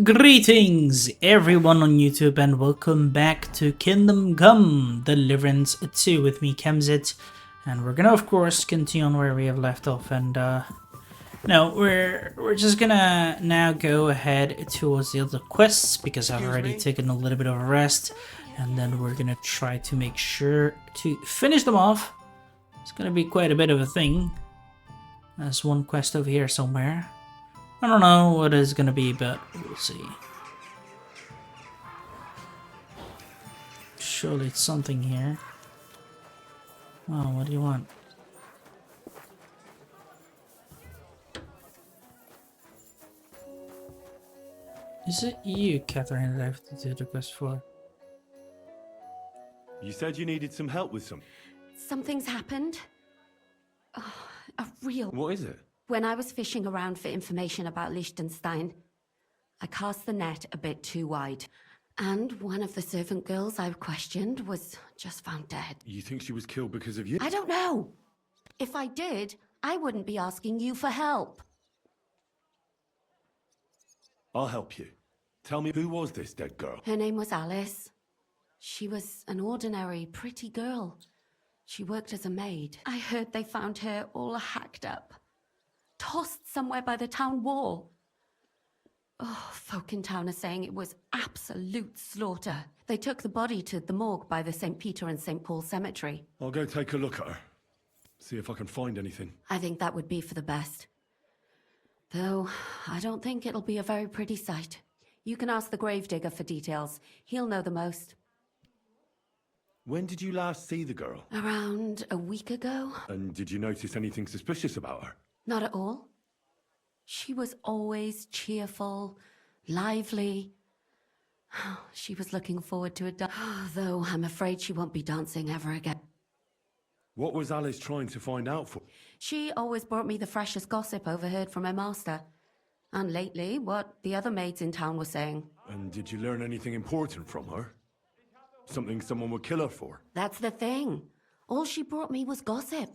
Greetings everyone on YouTube and welcome back to Kingdom Come Deliverance 2 with me, Kemzit, and we're gonna of course continue on where we have left off, and no, we're just gonna now go ahead towards the other quests because I've already taken a little bit of a rest, and then we're gonna try to make sure to finish them off. It's gonna be quite a bit of a thing. There's one quest over here somewhere. I don't know what it's gonna be, but we'll see. Surely it's something here. Oh, what do you want? Is it you, Catherine, that I have to do the quest for? You said you needed some help with some. Something's happened. Oh, a real... What is it? When I was fishing around for information about Liechtenstein, I cast the net a bit too wide. And one of the servant girls I questioned was just found dead. You think she was killed because of you? I don't know. If I did, I wouldn't be asking you for help. I'll help you. Tell me, who was this dead girl? Her name was Alice. She was an ordinary, pretty girl. She worked as a maid. I heard they found her all hacked up, tossed somewhere by the town wall. Oh, folk in town are saying it was absolute slaughter. They took the body to the morgue by the St. Peter and St. Paul cemetery. I'll go take a look at her. See if I can find anything. I think that would be for the best. Though, I don't think it'll be a very pretty sight. You can ask the gravedigger for details. He'll know the most. When did you last see the girl? Around a week ago? And did you notice anything suspicious about her? Not at all. She was always cheerful, lively. She was looking forward to it, though I'm afraid she won't be dancing ever again. What was Alice trying to find out for? She always brought me the freshest gossip overheard from her master. And lately, what the other maids in town were saying. And did you learn anything important from her? Something someone would kill her for? That's the thing. All she brought me was gossip.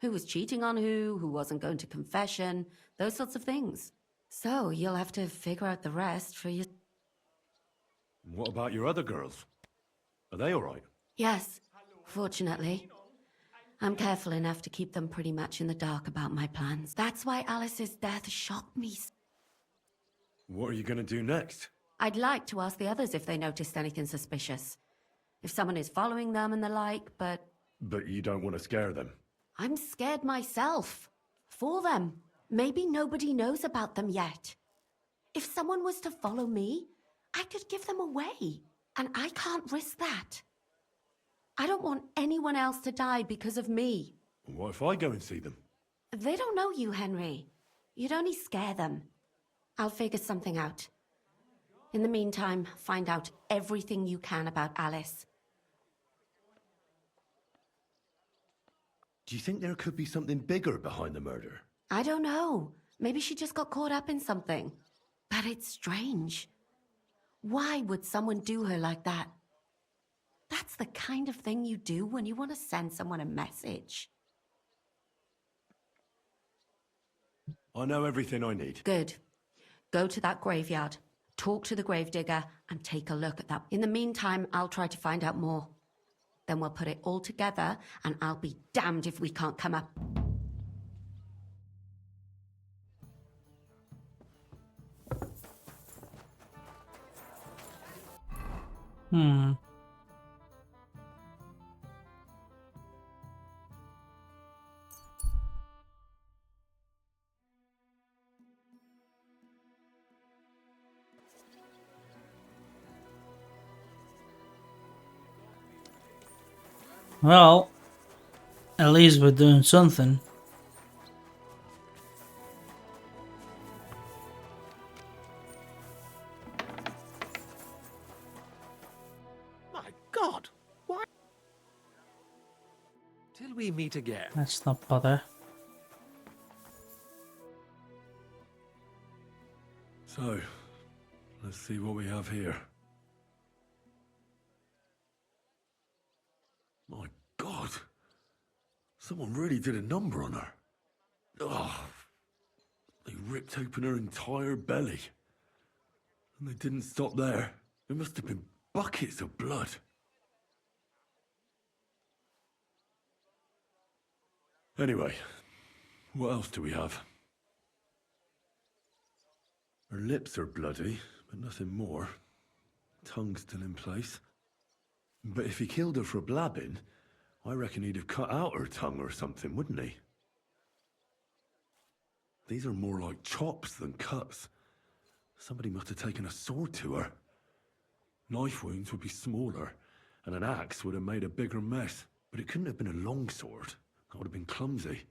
Who was cheating on who wasn't going to confession, those sorts of things. So you'll have to figure out the rest for you. What about your other girls? Are they all right? Yes, fortunately. I'm careful enough to keep them pretty much in the dark about my plans. That's why Alice's death shocked me. What are you going to do next? I'd like to ask the others if they noticed anything suspicious. If someone is following them and the like, but... But you don't want to scare them. I'm scared myself. For them. Maybe nobody knows about them yet. If someone was to follow me, I could give them away. And I can't risk that. I don't want anyone else to die because of me. What if I go and see them? They don't know you, Henry. You'd only scare them. I'll figure something out. In the meantime, find out everything you can about Alice. Do you think there could be something bigger behind the murder? I don't know. Maybe she just got caught up in something. But it's strange. Why would someone do her like that? That's the kind of thing you do when you want to send someone a message. I know everything I need. Good. Go to that graveyard, talk to the gravedigger, and take a look at that. In the meantime, I'll try to find out more. Then we'll put it all together, and I'll be damned if we can't come up. Well, at least we're doing something. My God! Why? Till we meet again. Let's not bother. So, let's see what we have here. My God! Someone really did a number on her. Oh, they ripped open her entire belly. And they didn't stop there. There must have been buckets of blood. Anyway, what else do we have? Her lips are bloody, but nothing more. Tongue still in place. But if he killed her for blabbing, I reckon he'd have cut out her tongue or something, wouldn't he? These are more like chops than cuts. Somebody must have taken a sword to her. Knife wounds would be smaller, and an axe would have made a bigger mess. But it couldn't have been a long sword. That would have been clumsy.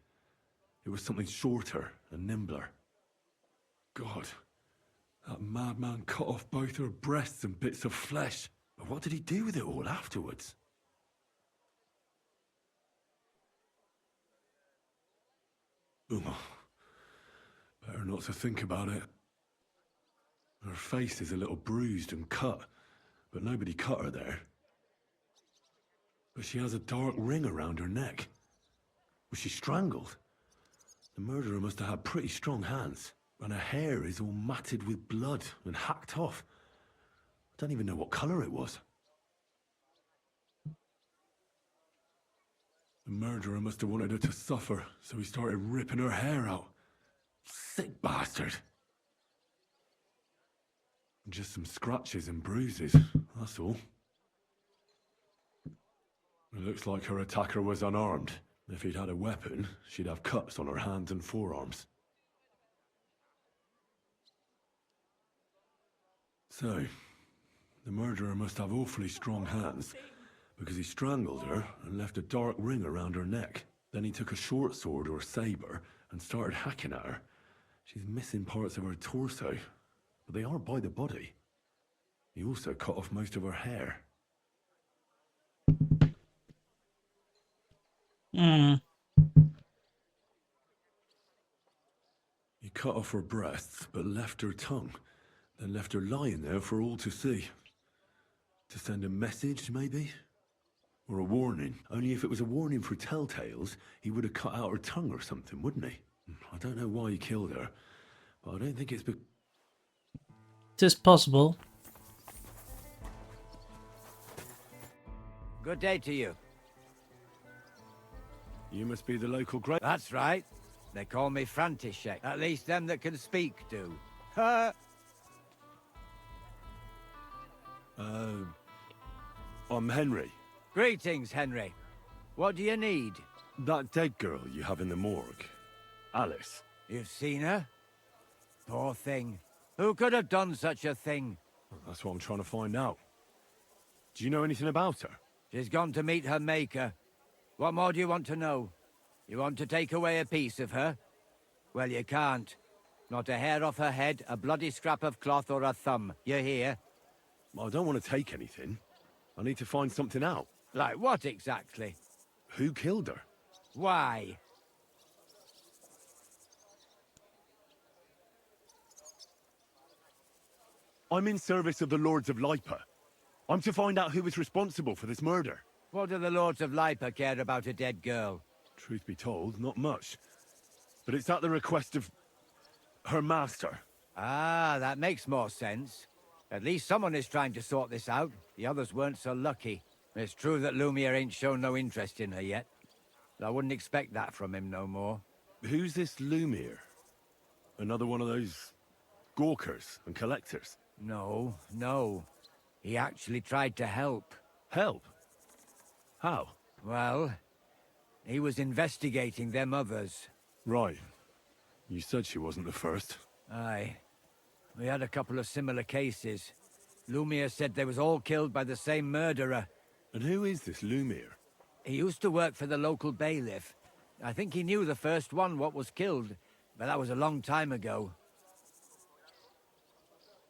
It was something shorter and nimbler. God, that madman cut off both her breasts and bits of flesh. But what did he do with it all afterwards? Ugh. Better not to think about it. Her face is a little bruised and cut, but nobody cut her there. But she has a dark ring around her neck. Was she strangled? The murderer must have had pretty strong hands, and her hair is all matted with blood and hacked off. I don't even know what colour it was. The murderer must have wanted her to suffer, so he started ripping her hair out. Sick bastard. Just some scratches and bruises, that's all. It looks like her attacker was unarmed. If he'd had a weapon, she'd have cuts on her hands and forearms. So, the murderer must have awfully strong hands, because he strangled her and left a dark ring around her neck. Then he took a short sword or saber and started hacking at her. She's missing parts of her torso, but they are by the body. He also cut off most of her hair. He cut off her breasts, but left her tongue, then left her lying there for all to see. To send a message, maybe? Or a warning. Only if it was a warning for telltales, he would have cut out her tongue or something, wouldn't he? I don't know why he killed her, but I don't think it's Just possible. Good day to you. You must be the local great... That's right. They call me František. At least them that can speak do. I'm Henry. Greetings, Henry. What do you need? That dead girl you have in the morgue. Alice. You've seen her? Poor thing. Who could have done such a thing? That's what I'm trying to find out. Do you know anything about her? She's gone to meet her maker. What more do you want to know? You want to take away a piece of her? Well, you can't. Not a hair off her head, a bloody scrap of cloth or a thumb. You hear? I don't want to take anything. I need to find something out. Like what exactly? Who killed her? Why? I'm in service of the Lords of Lipa. I'm to find out who was responsible for this murder. What do the Lords of Lipa care about a dead girl? Truth be told, not much. But it's at the request of her master. Ah, that makes more sense. At least someone is trying to sort this out. The others weren't so lucky. It's true that Lumiere ain't shown no interest in her yet. I wouldn't expect that from him no more. Who's this Lumiere? Another one of those gawkers and collectors? No, no. He actually tried to help. Help? How? Well, he was investigating them others. Right. You said she wasn't the first. Aye. We had a couple of similar cases. Lumiere said they was all killed by the same murderer. And who is this Lumiere? He used to work for the local bailiff. I think he knew the first one what was killed, but that was a long time ago.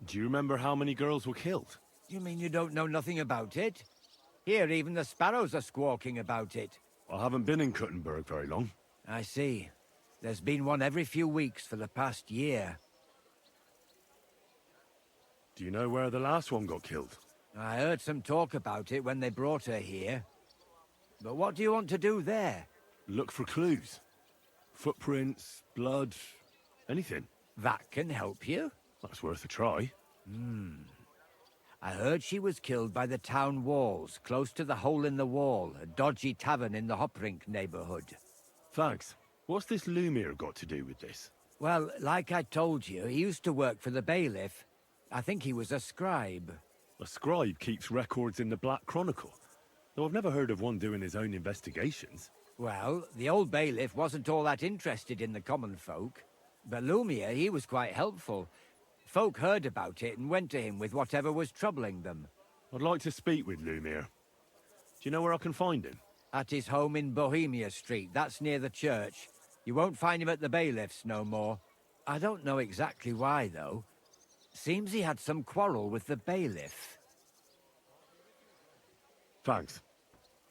Do you remember how many girls were killed? You mean you don't know nothing about it? Here, even the sparrows are squawking about it. I haven't been in Kuttenberg very long. I see. There's been one every few weeks for the past year. Do you know where the last one got killed? I heard some talk about it when they brought her here. But what do you want to do there? Look for clues. Footprints, blood, anything. That can help you. That's worth a try. I heard she was killed by the town walls, close to the Hole in the Wall, a dodgy tavern in the Hoprink neighborhood. Thanks. What's this Lumiere got to do with this? Well, like I told you, he used to work for the bailiff. I think he was a scribe. A scribe keeps records in the Black Chronicle, though I've never heard of one doing his own investigations. Well, the old bailiff wasn't all that interested in the common folk. But Lumiere, he was quite helpful. Folk heard about it and went to him with whatever was troubling them. I'd like to speak with Lumiere. Do you know where I can find him? At his home in Bohemia Street, that's near the church. You won't find him at the bailiff's no more. I don't know exactly why, though. Seems he had some quarrel with the bailiff. Thanks.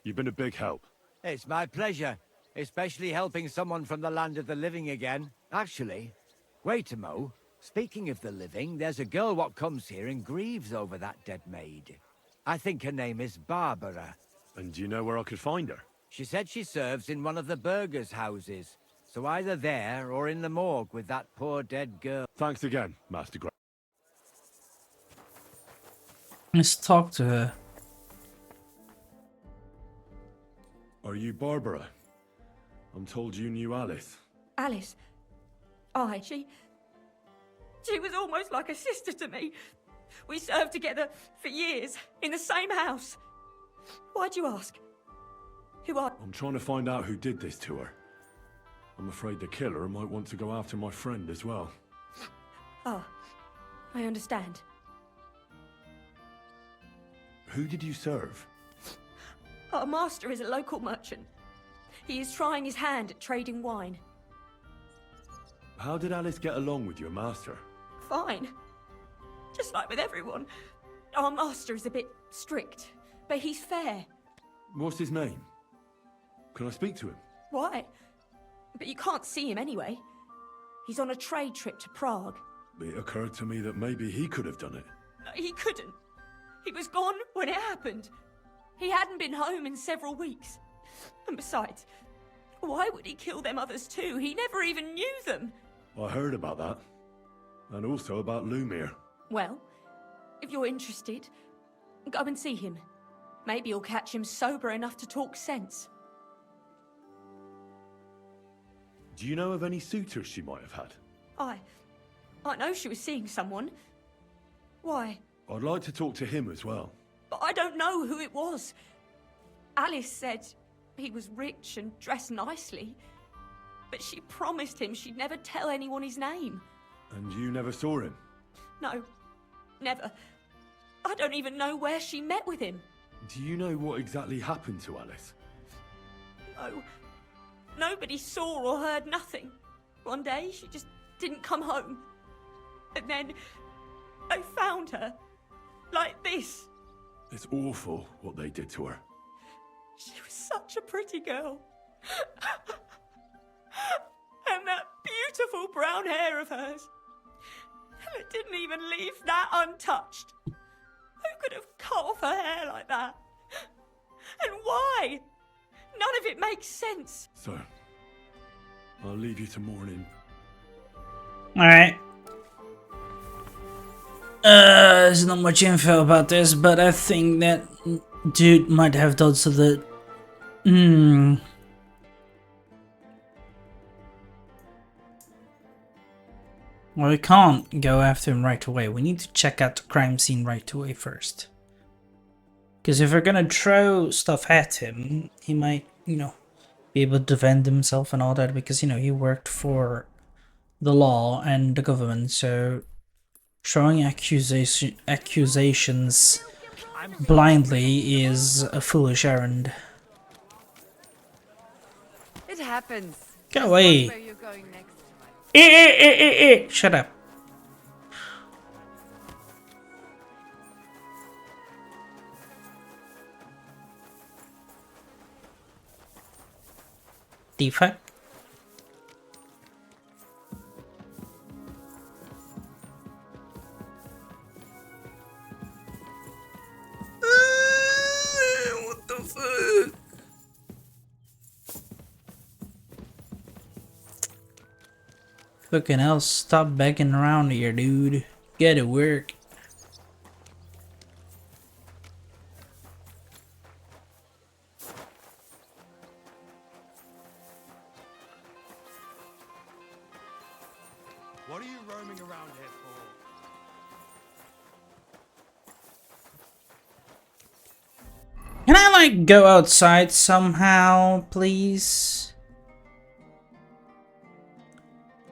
You've been a big help. It's my pleasure, especially helping someone from the land of the living again. Actually, wait a mo. Speaking of the living, there's a girl what comes here and grieves over that dead maid. I think her name is Barbara. And do you know where I could find her? She said she serves in one of the burgers' houses. So either there or in the morgue with that poor dead girl. Thanks again, Master Grant. Let's talk to her. Are you Barbara? I'm told you knew Alice. Alice? Aye, she was almost like a sister to me. We served together for years, in the same house. Why'd you ask? Who are... I'm trying to find out who did this to her. I'm afraid the killer might want to go after my friend as well. Ah, I understand. Who did you serve? Our master is a local merchant. He is trying his hand at trading wine. How did Alice get along with your master? Fine. Just like with everyone. Our master is a bit strict, but he's fair. What's his name? Can I speak to him? Why? But you can't see him anyway. He's on a trade trip to Prague. It occurred to me that maybe he could have done it. No, he couldn't. He was gone when it happened. He hadn't been home in several weeks. And besides, why would he kill them others too? He never even knew them. I heard about that. And also about Lumiere. Well, if you're interested, go and see him. Maybe you'll catch him sober enough to talk sense. Do you know of any suitors she might have had? I know she was seeing someone. Why? I'd like to talk to him as well. But I don't know who it was. Alice said he was rich and dressed nicely. But she promised him she'd never tell anyone his name. And you never saw him? No, never. I don't even know where she met with him. Do you know what exactly happened to Alice? No. Nobody saw or heard nothing. One day, she just didn't come home. And then, they found her. Like this. It's awful what they did to her. She was such a pretty girl. And that beautiful brown hair of hers. And it didn't even leave that untouched. Who could have cut off her hair like that? And why? None of it makes sense. So, I'll leave you to mourning. Alright. There's not much info about this, but I think that dude might have done so that... Well, we can't go after him right away. We need to check out the crime scene right away first. Because if we're gonna throw stuff at him, he might, you know, be able to defend himself and all that. Because, you know, he worked for the law and the government, so throwing accusations blindly is a foolish errand. It happens. Go away. Where you're going next. Shut up. The fuck? What the fuck? Fucking hell, stop begging around here, dude. Get to work. What are you roaming around here for? Can I, like, go outside somehow, please?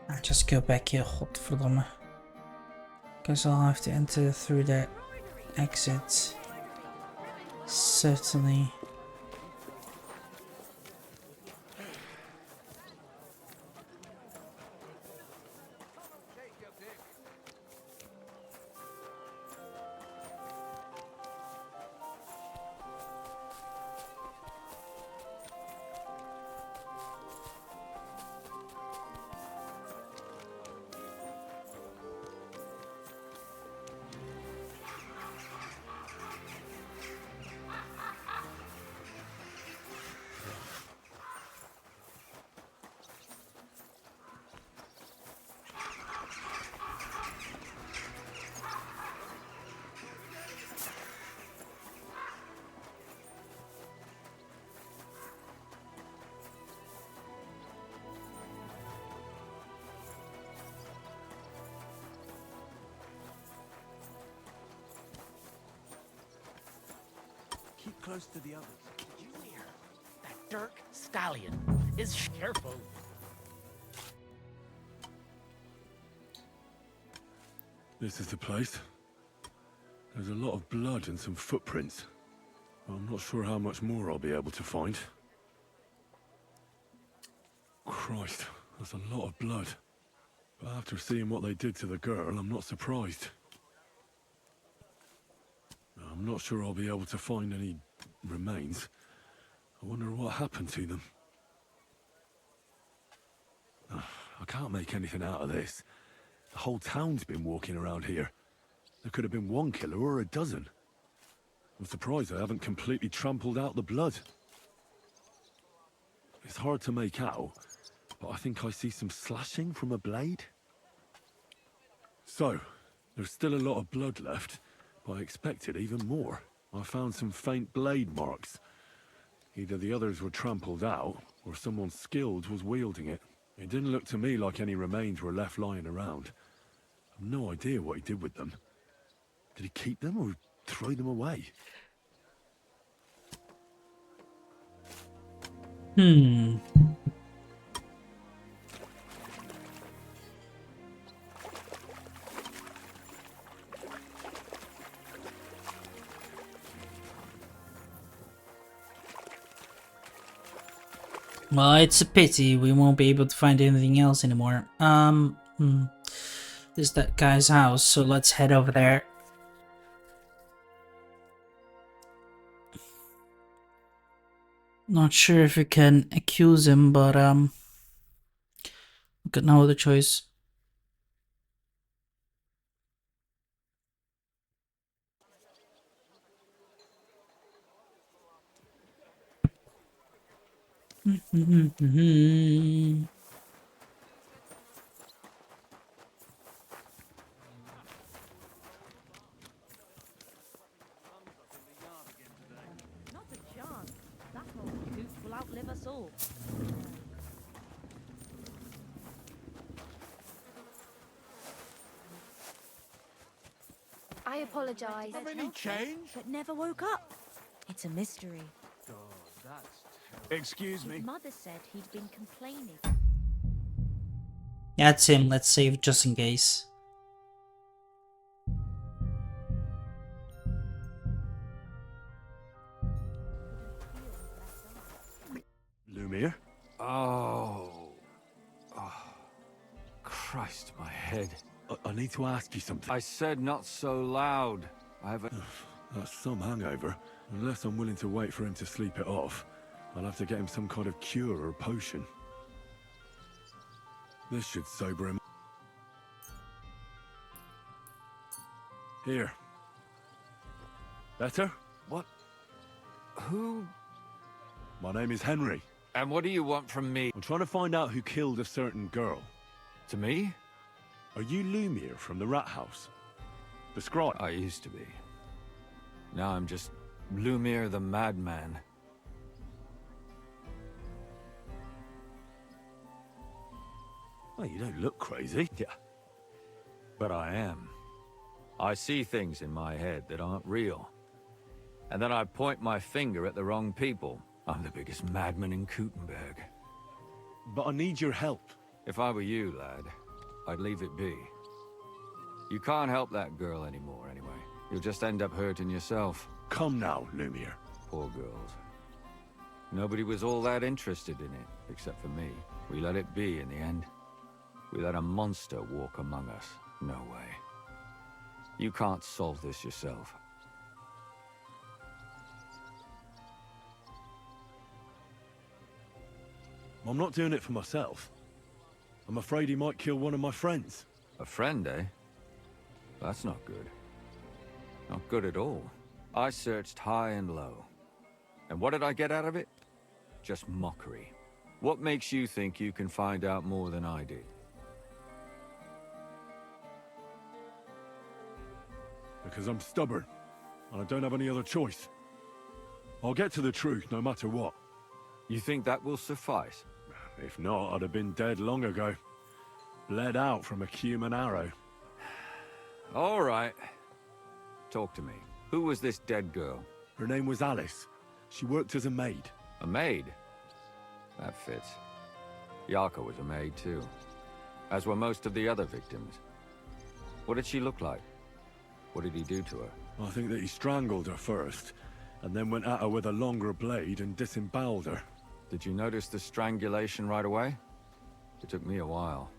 I'll just go back here, godverdomme. Guess I'll have to enter through that exit. Certainly. Keep close to the others. Did you hear? That Dirk Stallion is careful. This is the place. There's a lot of blood and some footprints. I'm not sure how much more I'll be able to find. Christ, that's a lot of blood. But after seeing what they did to the girl, I'm not surprised. I'm not sure I'll be able to find any remains. I wonder what happened to them. I can't make anything out of this. The whole town's been walking around here. There could have been one killer or a dozen. I'm surprised I haven't completely trampled out the blood. It's hard to make out, but I think I see some slashing from a blade. So, there's still a lot of blood left, but I expected even more. I found some faint blade marks. Either the others were trampled out, or someone skilled was wielding it. It didn't look to me like any remains were left lying around. I've no idea what he did with them. Did he keep them or throw them away? Well, it's a pity we won't be able to find anything else anymore. This is that guy's house, so let's head over there. Not sure if we can accuse him, but we got no other choice. Not a chance. That old coot will outlive us all. I apologize. Have any change? But never woke up. It's a mystery. Excuse me. His mother said he'd been complaining. That's him. Let's save just in case. Lumiere? Oh. Christ, my head. I need to ask you something. I said not so loud. I have a... That's some hangover. Unless I'm willing to wait for him to sleep it off, I'll have to get him some kind of cure or potion. This should sober him. Here. Better? What? Who? My name is Henry. And what do you want from me? I'm trying to find out who killed a certain girl. To me? Are you Lumiere from the Rat House? Describe. I used to be. Now I'm just Lumiere the Madman. Well, you don't look crazy. Yeah, But I am. I see things in my head that aren't real. And then I point my finger at the wrong people. I'm the biggest madman in Gutenberg. But I need your help. If I were you, lad, I'd leave it be. You can't help that girl anymore, anyway. You'll just end up hurting yourself. Come now, Lumiere. Poor girls. Nobody was all that interested in it, except for me. We let it be in the end. We let a monster walk among us. No way. You can't solve this yourself. I'm not doing it for myself. I'm afraid he might kill one of my friends. A friend, eh? That's not good. Not good at all. I searched high and low. And what did I get out of it? Just mockery. What makes you think you can find out more than I did? Because I'm stubborn, and I don't have any other choice. I'll get to the truth no matter what. You think that will suffice? If not, I'd have been dead long ago. Bled out from a human arrow. All right. Talk to me. Who was this dead girl? Her name was Alice. She worked as a maid. A maid? That fits. Yarka was a maid too. As were most of the other victims. What did she look like? What did he do to her? I think that he strangled her first, and then went at her with a longer blade and disemboweled her. Did you notice the strangulation right away? It took me a while.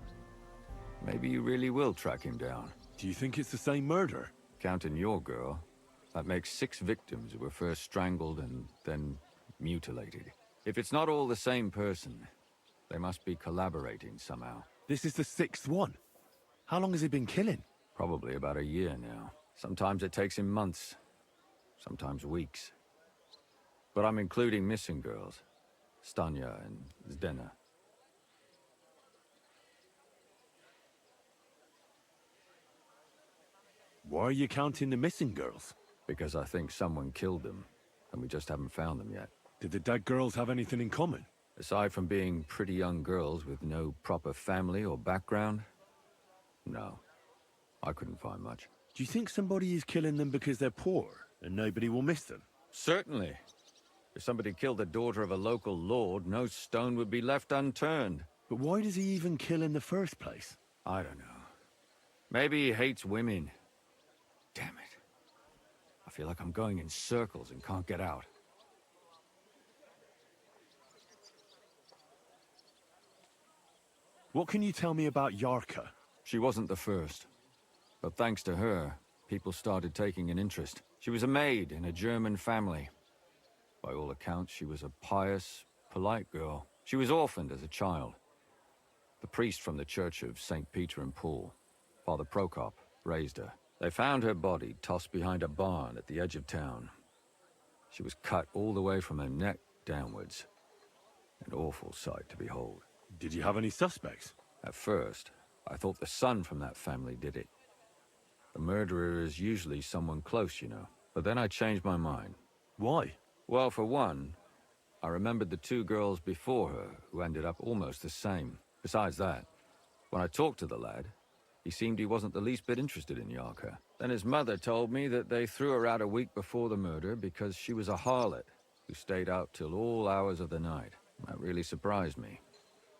Maybe you really will track him down. Do you think it's the same murder? Counting your girl, that makes 6 victims who were first strangled and then mutilated. If it's not all the same person, they must be collaborating somehow. This is the 6th one. How long has he been killing? Probably about a year now. Sometimes it takes him months, sometimes weeks. But I'm including missing girls, Stanya and Zdena. Why are you counting the missing girls? Because I think someone killed them, and we just haven't found them yet. Did the dead girls have anything in common? Aside from being pretty young girls with no proper family or background, no. I couldn't find much. Do you think somebody is killing them because they're poor, and nobody will miss them? Certainly. If somebody killed the daughter of a local lord, no stone would be left unturned. But why does he even kill in the first place? I don't know. Maybe he hates women. Damn it. I feel like I'm going in circles and can't get out. What can you tell me about Yarka? She wasn't the first. But thanks to her, people started taking an interest. She was a maid in a German family. By all accounts, she was a pious, polite girl. She was orphaned as a child. The priest from the Church of St. Peter and Paul, Father Prokop, raised her. They found her body tossed behind a barn at the edge of town. She was cut all the way from her neck downwards. An awful sight to behold. Did you have any suspects? At first, I thought the son from that family did it. The murderer is usually someone close, you know. But then I changed my mind. Why? Well, for one, I remembered the 2 girls before her who ended up almost the same. Besides that, when I talked to the lad, he seemed he wasn't the least bit interested in Yarka. Then his mother told me that they threw her out a week before the murder because she was a harlot who stayed out till all hours of the night. That really surprised me,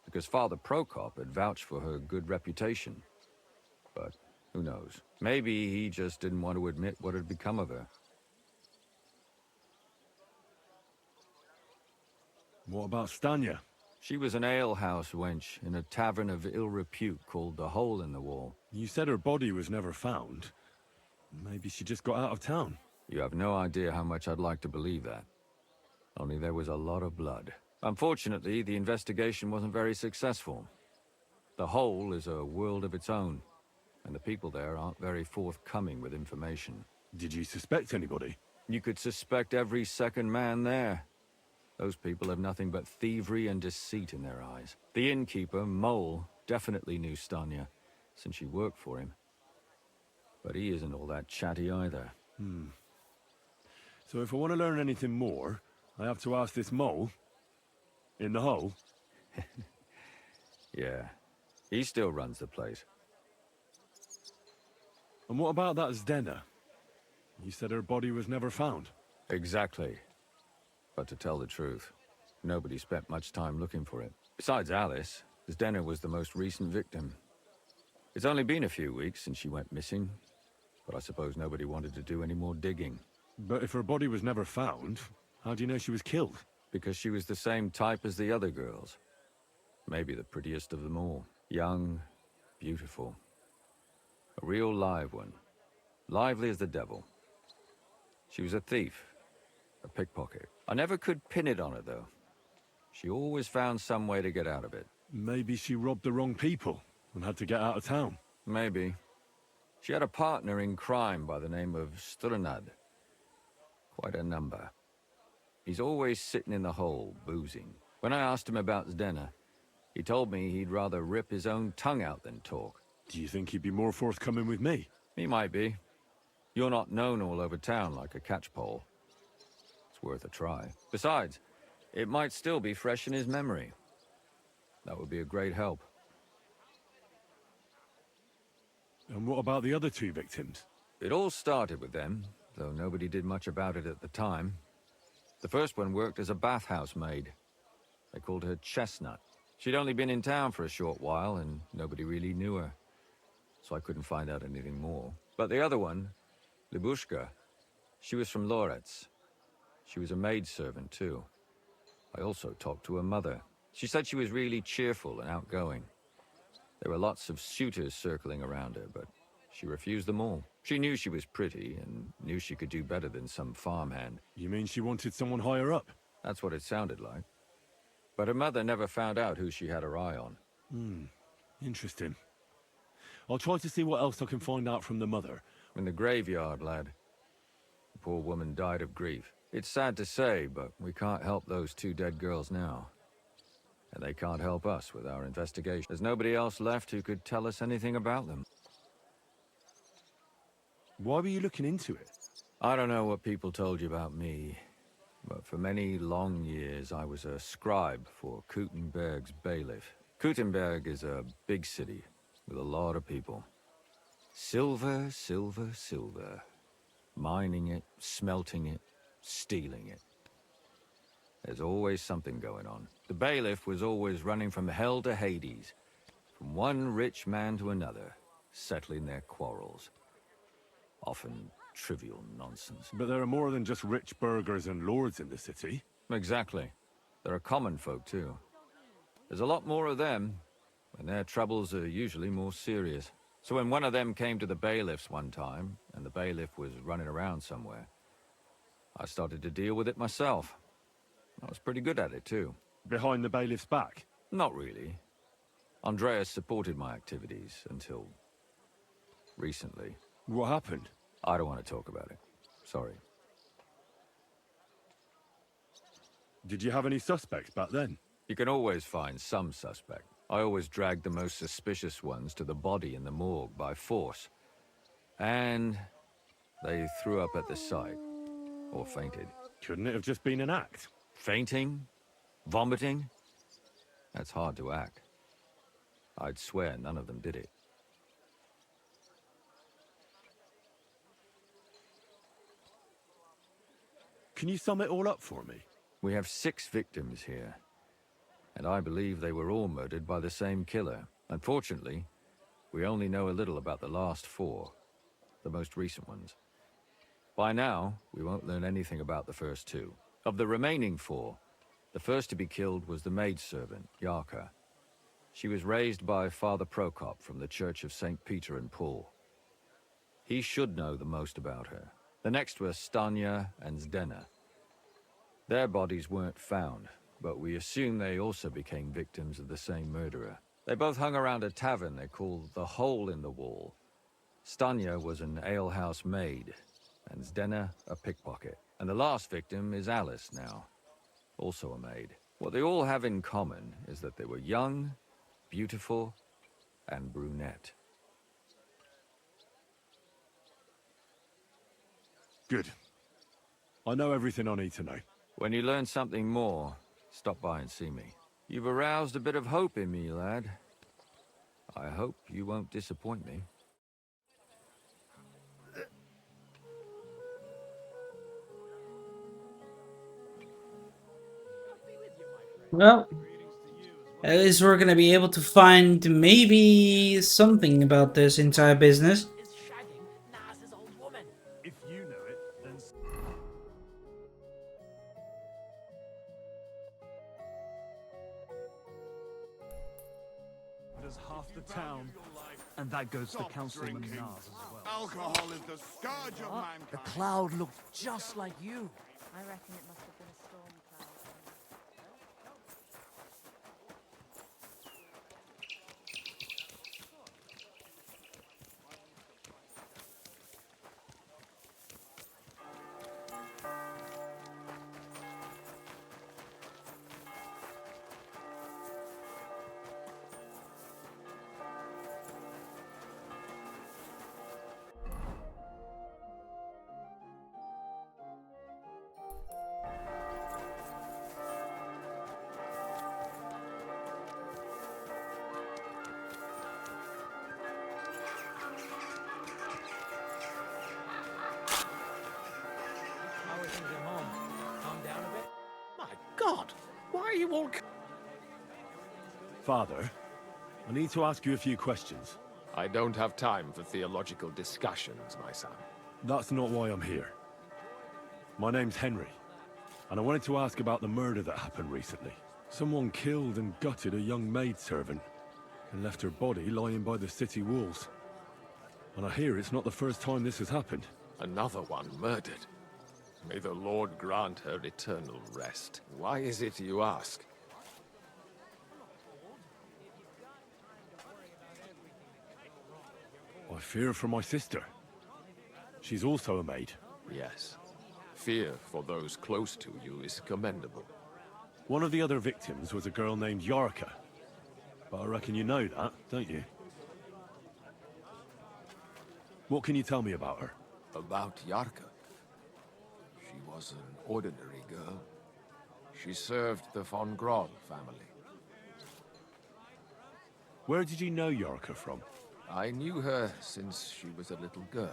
because Father Prokop had vouched for her good reputation. But who knows? Maybe he just didn't want to admit what had become of her. What about Stanya? She was an alehouse wench in a tavern of ill repute called the Hole in the Wall. You said her body was never found. Maybe she just got out of town. You have no idea how much I'd like to believe that. Only there was a lot of blood. Unfortunately, the investigation wasn't very successful. The Hole is a world of its own, and the people there aren't very forthcoming with information. Did you suspect anybody? You could suspect every second man there. Those people have nothing but thievery and deceit in their eyes. The innkeeper, Mole, definitely knew Stanya, since she worked for him. But he isn't all that chatty either. So if I want to learn anything more, I have to ask this Mole? In the hole? Yeah, he still runs the place. And what about that Zdena? You said her body was never found. Exactly. But to tell the truth, nobody spent much time looking for it. Besides Alice, Zdena was the most recent victim. It's only been a few weeks since she went missing, but I suppose nobody wanted to do any more digging. But if her body was never found, how do you know she was killed? Because she was the same type as the other girls. Maybe the prettiest of them all. Young, beautiful. A real live one. Lively as the devil. She was a thief. A pickpocket. I never could pin it on her, though. She always found some way to get out of it. Maybe she robbed the wrong people and had to get out of town. Maybe. She had a partner in crime by the name of Strunad. Quite a number. He's always sitting in the hole, boozing. When I asked him about Zdena, he told me he'd rather rip his own tongue out than talk. Do you think he'd be more forthcoming with me? He might be. You're not known all over town like a catchpole. It's worth a try. Besides, it might still be fresh in his memory. That would be a great help. And what about the other two victims? It all started with them, though nobody did much about it at the time. The first one worked as a bathhouse maid. They called her Chestnut. She'd only been in town for a short while, and nobody really knew her. So I couldn't find out anything more. But the other one, Libushka, she was from Loretz. She was a maidservant, too. I also talked to her mother. She said she was really cheerful and outgoing. There were lots of suitors circling around her, but she refused them all. She knew she was pretty and knew she could do better than some farmhand. You mean she wanted someone higher up? That's what it sounded like. But her mother never found out who she had her eye on. Interesting. I'll try to see what else I can find out from the mother. In the graveyard, lad. The poor woman died of grief. It's sad to say, but we can't help those two dead girls now. And they can't help us with our investigation. There's nobody else left who could tell us anything about them. Why were you looking into it? I don't know what people told you about me, but for many long years I was a scribe for Kuttenberg's bailiff. Kuttenberg is a big city with a lot of people. Silver, silver, silver. Mining it, smelting it, stealing it. There's always something going on. The bailiff was always running from hell to Hades, from one rich man to another, settling their quarrels. Often trivial nonsense. But there are more than just rich burghers and lords in the city. Exactly. There are common folk, too. There's a lot more of them, and their troubles are usually more serious. So when one of them came to the bailiffs one time, and the bailiff was running around somewhere, I started to deal with it myself. I was pretty good at it, too. Behind the bailiff's back? Not really. Andreas supported my activities until recently. What happened? I don't want to talk about it. Sorry. Did you have any suspects back then? You can always find some suspect. I always dragged the most suspicious ones to the body in the morgue by force. And they threw up at the sight. Or fainted. Couldn't it have just been an act? Fainting? Vomiting? That's hard to act. I'd swear none of them did it. Can you sum it all up for me? We have 6 victims here. And I believe they were all murdered by the same killer. Unfortunately, we only know a little about the last 4. The most recent ones. By now, we won't learn anything about the first 2. Of the remaining 4, the first to be killed was the maidservant, Yarka. She was raised by Father Prokop from the Church of St. Peter and Paul. He should know the most about her. The next were Stanya and Zdena. Their bodies weren't found, but we assume they also became victims of the same murderer. They both hung around a tavern they called the Hole in the Wall. Stanya was an alehouse maid, and Zdena a pickpocket. And the last victim is Alice now, also a maid. What they all have in common is that they were young, beautiful, and brunette. Good. I know everything I need to know. When you learn something more, stop by and see me. You've aroused a bit of hope in me, lad. I hope you won't disappoint me. Well, at least we're gonna be able to find maybe something about this entire business. Is shagging Naz's old woman. If you know it, then does half the town, and that goes for Councilman Nas as well. Alcohol is the scourge of mankind. The cloud looked just like you. I reckon it must have been a storm cloud. How are things at home? Calm down a bit? My God! Why are you all... Father, I need to ask you a few questions. I don't have time for theological discussions, my son. That's not why I'm here. My name's Henry, and I wanted to ask about the murder that happened recently. Someone killed and gutted a young maidservant and left her body lying by the city walls. And I hear it's not the first time this has happened. Another one murdered. May the Lord grant her eternal rest. Why is it you ask? I fear for my sister. She's also a maid. Yes. Fear for those close to you is commendable. One of the other victims was a girl named Yarka. But I reckon you know that, don't you? What can you tell me about her? About Yarka. She was an ordinary girl. She served the von Groll family. Where did you know Yarka from? I knew her since she was a little girl.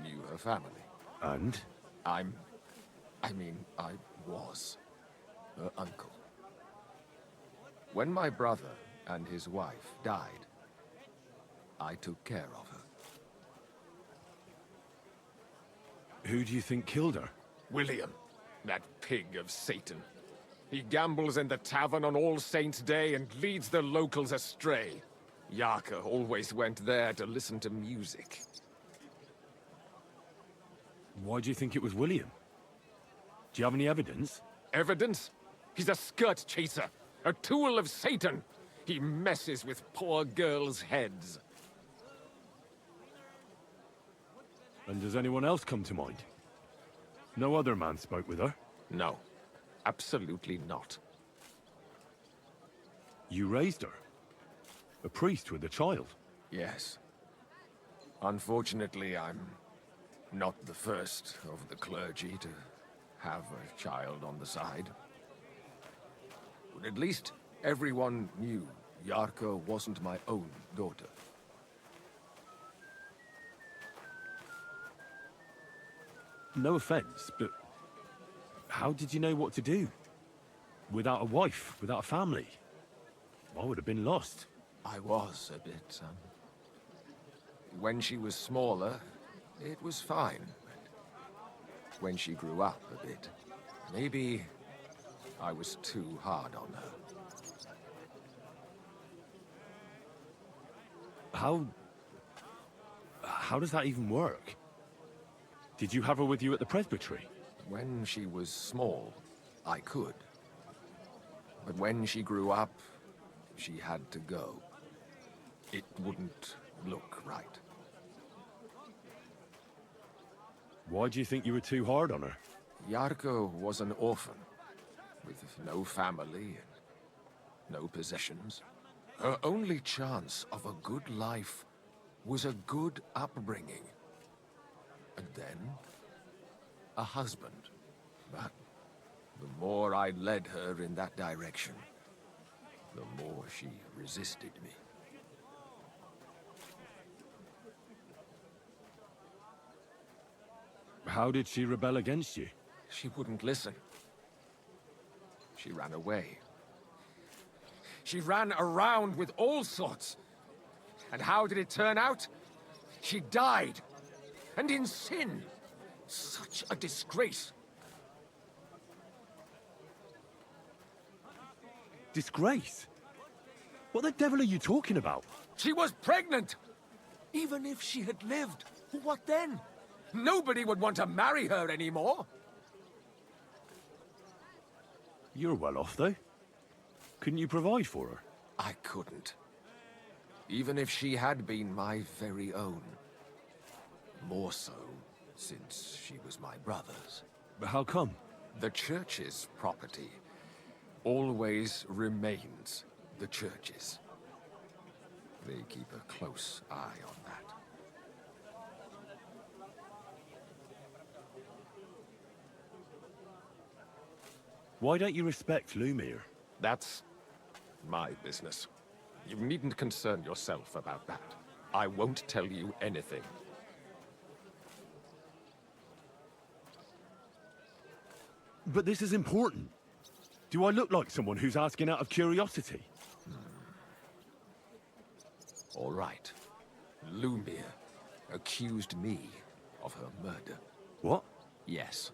Knew her family. And? I was her uncle. When my brother and his wife died, I took care of her. Who do you think killed her? William, that pig of Satan. He gambles in the tavern on All Saints' Day and leads the locals astray. Yarka always went there to listen to music. Why do you think it was William? Do you have any evidence? Evidence? He's a skirt chaser, a tool of Satan. He messes with poor girls' heads. And does anyone else come to mind? No other man spoke with her? No, absolutely not. You raised her? A priest with a child? Yes. Unfortunately, I'm not the first of the clergy to have a child on the side. But at least everyone knew Yarka wasn't my own daughter. No offense, but how did you know what to do? Without a wife, without a family? I would have been lost. I was a bit, When she was smaller, it was fine. But when she grew up a bit, maybe I was too hard on her. How does that even work? Did you have her with you at the presbytery? When she was small, I could. But when she grew up, she had to go. It wouldn't look right. Why do you think you were too hard on her? Yarka was an orphan, with no family and no possessions. Her only chance of a good life was a good upbringing. And then, a husband. But the more I led her in that direction, the more she resisted me. How did she rebel against you? She wouldn't listen. she ran away. She ran around with all sorts. And how did it turn out? She died. And in sin. Such a disgrace. Disgrace? What the devil are you talking about? She was pregnant! Even if she had lived, what then? Nobody would want to marry her anymore. You're well off, though. Couldn't you provide for her? I couldn't. Even if she had been my very own. More so, since she was my brother's. But how come? The church's property always remains the church's. They keep a close eye on that. Why don't you respect Lumiere? That's my business. You needn't concern yourself about that. I won't tell you anything. But this is important. Do I look like someone who's asking out of curiosity? All right. Lumiere accused me of her murder. What? Yes.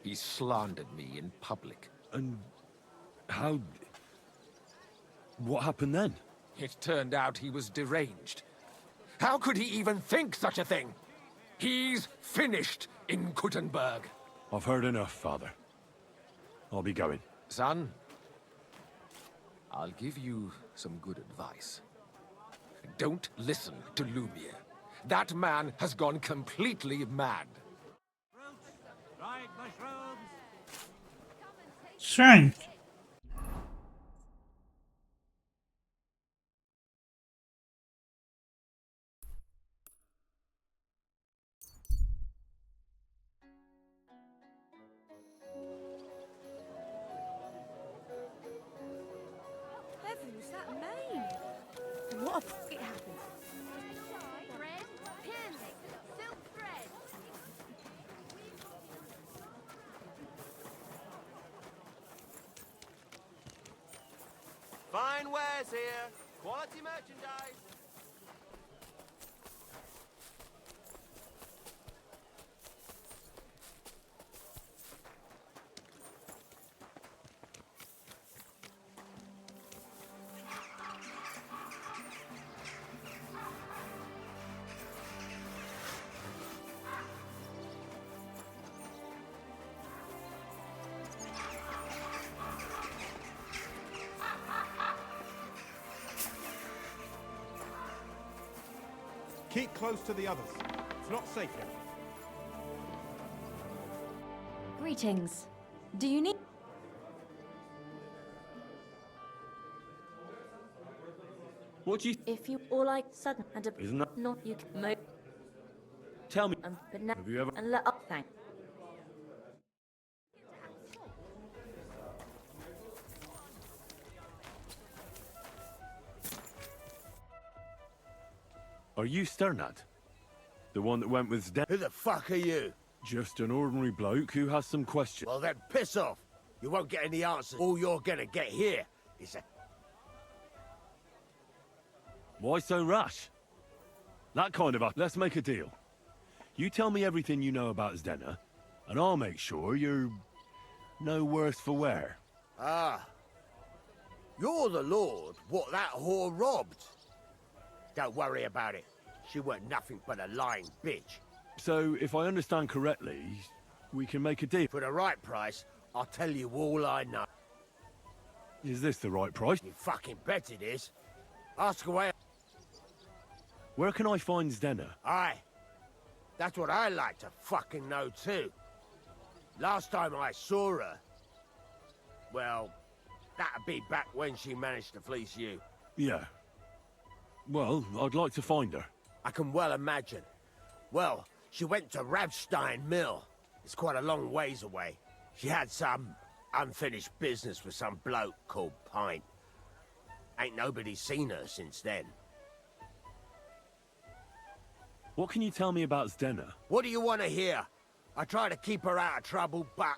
He slandered me in public. And how... What happened then? It turned out he was deranged. How could he even think such a thing? He's finished in Kuttenberg. I've heard enough, Father. I'll be going. Son, I'll give you some good advice. Don't listen to Lumiere. That man has gone completely mad. Strange. Heavens, that Maine! What a it happened? Thread, pin, silk thread. Fine wares here. Quality merchandise. Keep close to the others. It's not safe yet. Greetings. Do you need... What do you... If you all like sudden and a... Isn't that... Not you can mo... Tell me, but now... have you ever... And let up, thank. Are you Sternad? The one that went with Sden? Who the fuck are you? Just an ordinary bloke who has some questions. Well then, piss off. You won't get any answers. All you're gonna get here is a... Why so rash? That kind of... Let's make a deal. You tell me everything you know about Zdenna, and I'll make sure you're... no worse for wear. Ah. You're the lord what that whore robbed. Don't worry about it. She weren't nothing but a lying bitch. So, if I understand correctly, we can make a deal. For the right price, I'll tell you all I know. Is this the right price? You fucking bet it is. Ask away. Where can I find Zdenna? Aye. That's what I like to fucking know too. Last time I saw her... Well, that'd be back when she managed to fleece you. Yeah. Well, I'd like to find her. I can well imagine. Well, she went to Ravstein Mill. It's quite a long ways away. She had some unfinished business with some bloke called Pint. Ain't nobody seen her since then. What can you tell me about Zdenna? What do you want to hear? I try to keep her out of trouble, but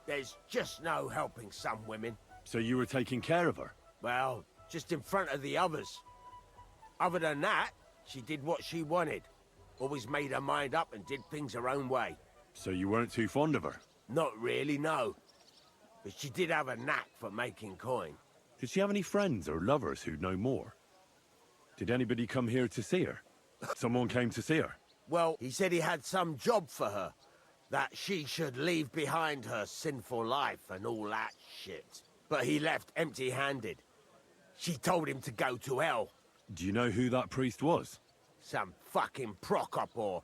There's just no helping some women. So you were taking care of her? Well, just in front of the others. Other than that, she did what she wanted. Always made her mind up and did things her own way. So you weren't too fond of her? Not really, no. But she did have a knack for making coin. Did she have any friends or lovers who'd know more? Did anybody come here to see her? Someone came to see her? Well, he said he had some job for her. That she should leave behind her sinful life and all that shit. But he left empty-handed. She told him to go to hell. Do you know who that priest was? Some fucking Prokop or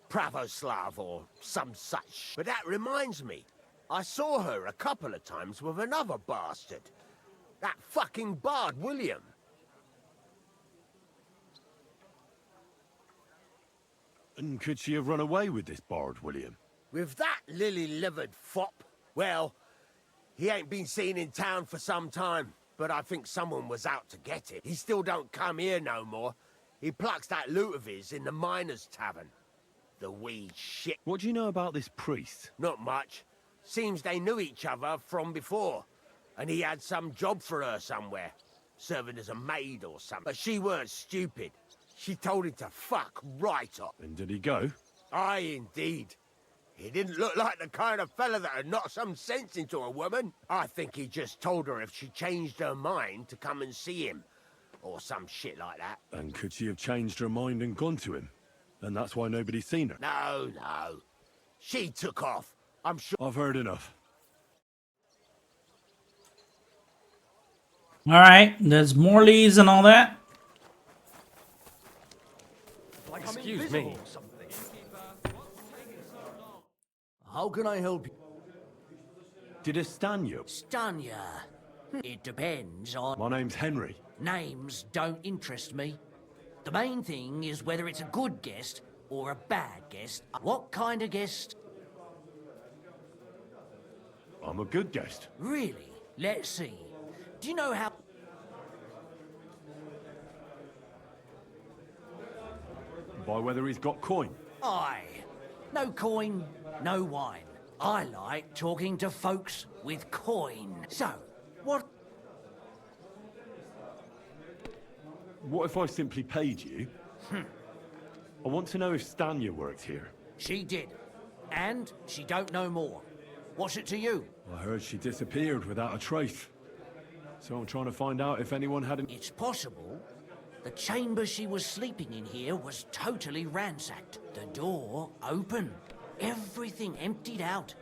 Pravoslav or some such. But that reminds me, I saw her a couple of times with another bastard. That fucking bard, William. And could she have run away with this bard, William? With that lily-livered fop? Well, he ain't been seen in town for some time, but I think someone was out to get him. He still don't come here no more. He plucks that loot of his in the miners' tavern. The wee shit. What do you know about this priest? Not much. Seems they knew each other from before. And he had some job for her somewhere. Serving as a maid or something. But she weren't stupid. She told him to fuck right off. And did he go? Aye, indeed. He didn't look like the kind of fella that'd knock some sense into a woman. I think he just told her if she changed her mind to come and see him. Or some shit like that. And could she have changed her mind and gone to him? And that's why nobody's seen her? No, no. She took off. I'm sure. I've heard enough. Alright, there's Morley's and all that. Excuse me. How can I help you? Did it stan you? Stun ya? It depends on... My name's Henry. Names don't interest me. The main thing is whether it's a good guest or a bad guest. What kind of guest? I'm a good guest. Really? Let's see. Do you know how... By whether he's got coin? Aye. No coin, no wine. I like talking to folks with coin. So, what... What if I simply paid you? I want to know if Stanya worked here. She did. And she don't know more. What's it to you? I heard she disappeared without a trace. So I'm trying to find out if anyone had an... It's possible. The chamber she was sleeping in here was totally ransacked. The door open. Everything emptied out.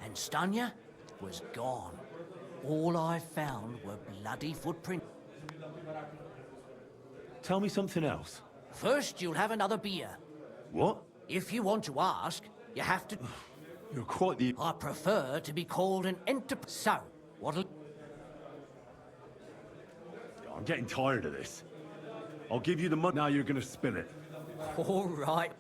And Stanya was gone. All I found were bloody footprints. Tell me something else. First, you'll have another beer. What? If you want to ask, you have to... You're quite the... I prefer to be called an So, what'll... I'm getting tired of this. I'll give you the money. Now you're gonna spill it. All right.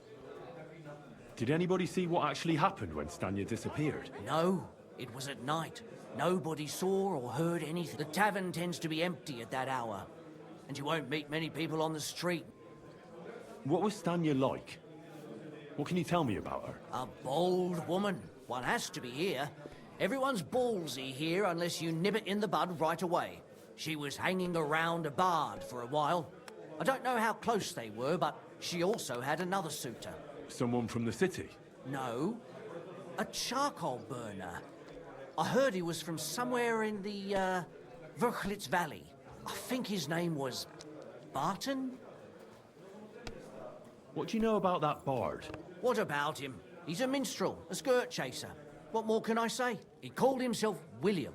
Did anybody see what actually happened when Stanya disappeared? No, it was at night. Nobody saw or heard anything. The tavern tends to be empty at that hour. And you won't meet many people on the street. What was Stanya like? What can you tell me about her? A bold woman. One has to be here. Everyone's ballsy here unless you nib it in the bud right away. She was hanging around a bard for a while. I don't know how close they were, but she also had another suitor. Someone from the city? No, a charcoal burner. I heard he was from somewhere in the, Verchlitz Valley. I think his name was Barton? What do you know about that bard? What about him? He's a minstrel, a skirt chaser. What more can I say? He called himself William.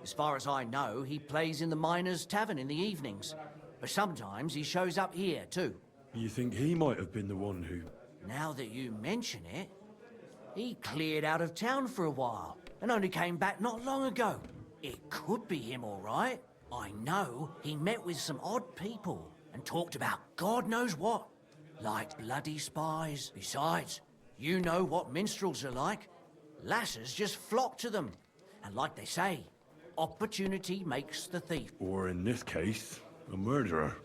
As far as I know, he plays in the miners' tavern in the evenings. But sometimes he shows up here, too. You think he might have been the one who... Now that you mention it, he cleared out of town for a while and only came back not long ago. It could be him, all right. I know he met with some odd people and talked about God knows what. Like bloody spies. Besides, you know what minstrels are like. Lasses just flock to them. And like they say, opportunity makes the thief. Or in this case, a murderer.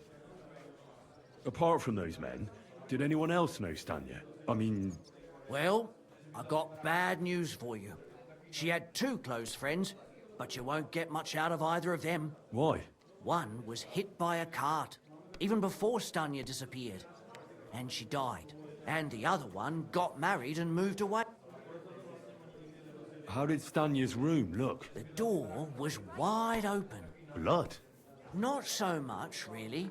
Apart from those men, did anyone else know Stanya? I mean... Well, I got bad news for you. She had two close friends, but you won't get much out of either of them. Why? One was hit by a cart, even before Stanya disappeared, and she died. And the other one got married and moved away. How did Stanya's room look? The door was wide open. Blood? Not so much, really.